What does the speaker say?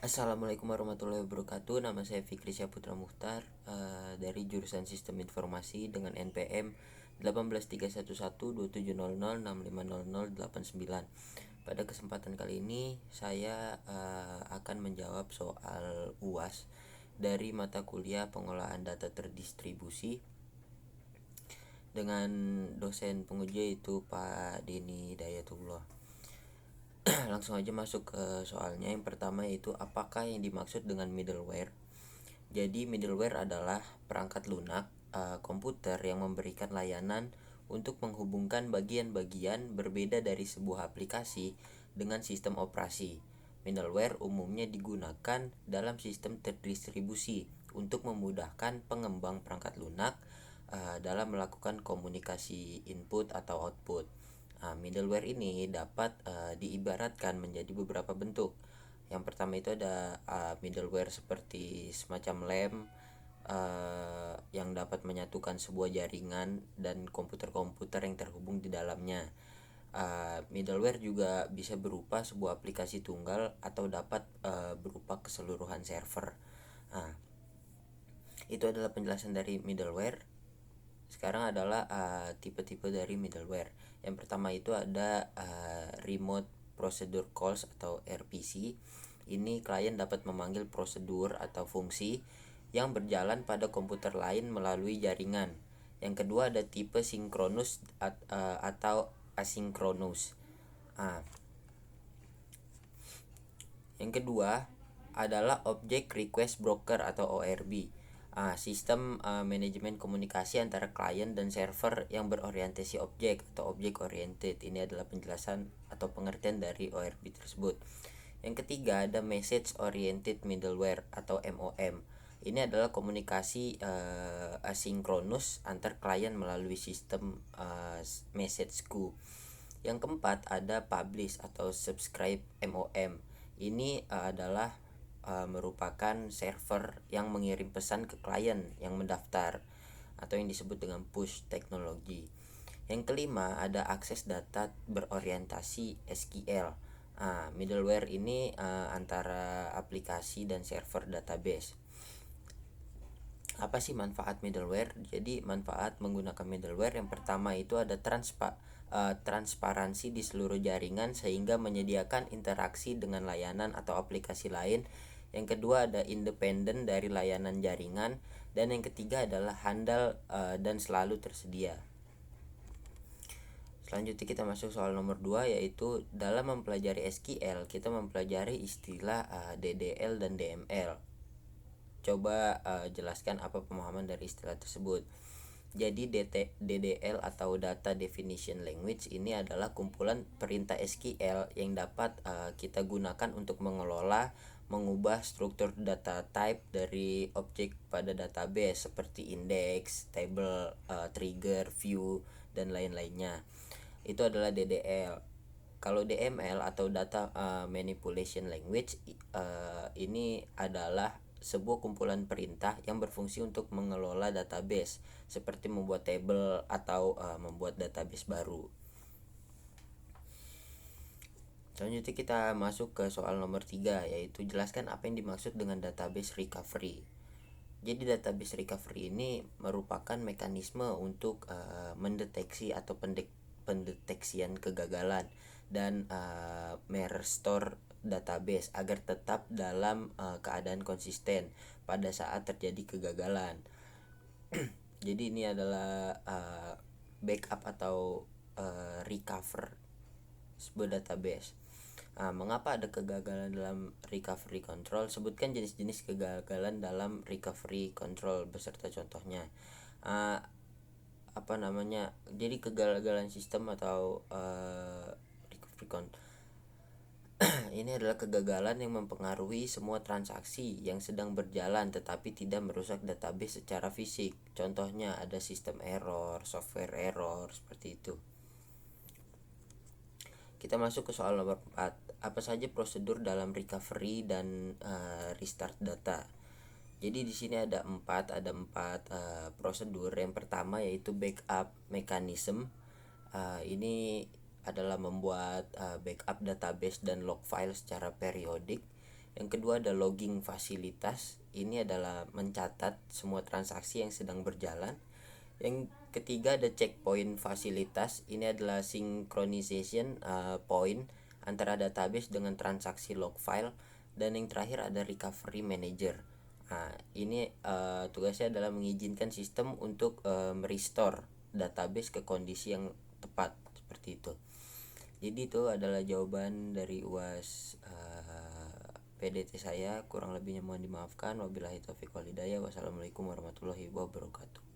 Assalamualaikum warahmatullahi wabarakatuh. Nama saya Fikri Syaputra Muhtar, dari jurusan Sistem Informasi dengan NPM 183112700650089. Pada kesempatan kali ini saya akan menjawab soal UAS dari mata kuliah Pengolahan Data Terdistribusi dengan dosen penguji yaitu Pak Denny Dayatullah. Langsung aja masuk ke soalnya. Yang pertama yaitu apakah yang dimaksud dengan middleware. Jadi middleware adalah perangkat lunak komputer yang memberikan layanan untuk menghubungkan bagian-bagian berbeda dari sebuah aplikasi dengan sistem operasi. Middleware umumnya digunakan dalam sistem terdistribusi untuk memudahkan pengembang perangkat lunak dalam melakukan komunikasi input atau output. Middleware ini dapat diibaratkan menjadi beberapa bentuk. Yang pertama itu ada middleware seperti semacam lem yang dapat menyatukan sebuah jaringan dan komputer-komputer yang terhubung di dalamnya. Middleware juga bisa berupa sebuah aplikasi tunggal atau dapat berupa keseluruhan server. Nah, itu adalah penjelasan dari middleware. Sekarang adalah tipe-tipe dari middleware. Yang pertama itu ada remote procedure calls atau RPC. Ini klien dapat memanggil prosedur atau fungsi yang berjalan pada komputer lain melalui jaringan. Yang kedua ada tipe sinkronus atau asinkronus. Yang kedua adalah Object Request Broker atau ORB. Sistem manajemen komunikasi antara klien dan server yang berorientasi objek atau object oriented. Ini adalah penjelasan atau pengertian dari ORB tersebut. Yang ketiga ada Message Oriented Middleware atau MOM. Ini adalah komunikasi asinkronus antar klien melalui sistem message queue. Yang keempat ada Publish atau Subscribe MOM. Ini adalah merupakan server yang mengirim pesan ke klien yang mendaftar atau yang disebut dengan push teknologi. Yang kelima ada akses data berorientasi SQL. Middleware ini antara aplikasi dan server database. Apa sih manfaat middleware? Jadi manfaat menggunakan middleware yang pertama itu ada transparansi di seluruh jaringan sehingga menyediakan interaksi dengan layanan atau aplikasi lain. Yang kedua ada independen dari layanan jaringan, dan yang ketiga adalah handal dan selalu tersedia. Selanjutnya kita masuk soal nomor 2, yaitu dalam mempelajari SQL kita mempelajari istilah DDL dan DML. Coba jelaskan apa pemahaman dari istilah tersebut. Jadi DDL atau Data Definition Language ini adalah kumpulan perintah SQL yang dapat kita gunakan untuk mengelola, mengubah struktur data type dari objek pada database seperti index, table, trigger, view, dan lain-lainnya. Itu adalah DDL. Kalau DML atau Data Manipulation Language ini adalah sebuah kumpulan perintah yang berfungsi untuk mengelola database seperti membuat table atau membuat database baru. Selanjutnya kita masuk ke soal nomor 3, yaitu jelaskan apa yang dimaksud dengan database recovery. Jadi database recovery ini merupakan mekanisme untuk mendeteksi atau pendeteksian kegagalan dan merestore database agar tetap dalam keadaan konsisten pada saat terjadi kegagalan. Jadi ini adalah backup atau recover sebuah database. Mengapa ada kegagalan dalam recovery control? Sebutkan jenis-jenis kegagalan dalam recovery control beserta contohnya. Jadi kegagalan sistem atau recovery control ini adalah kegagalan yang mempengaruhi semua transaksi yang sedang berjalan tetapi tidak merusak database secara fisik. Contohnya ada sistem error, software error, seperti itu. Kita masuk ke soal nomor 4. Apa saja prosedur dalam recovery dan restart data? Jadi di sini ada empat prosedur. Yang pertama yaitu backup mechanism. Ini adalah membuat backup database dan log file secara periodik. Yang kedua ada logging fasilitas, ini adalah mencatat semua transaksi yang sedang berjalan. Yang ketiga ada checkpoint fasilitas, ini adalah synchronization point antara database dengan transaksi log file. Dan yang terakhir ada recovery manager. Nah, ini tugasnya adalah mengizinkan sistem untuk merestore database ke kondisi yang tepat, seperti itu. Jadi itu adalah jawaban dari UAS PDT saya. Kurang lebihnya mohon dimaafkan. Wabillahi taufiq wal hidayah. Wassalamualaikum warahmatullahi wabarakatuh.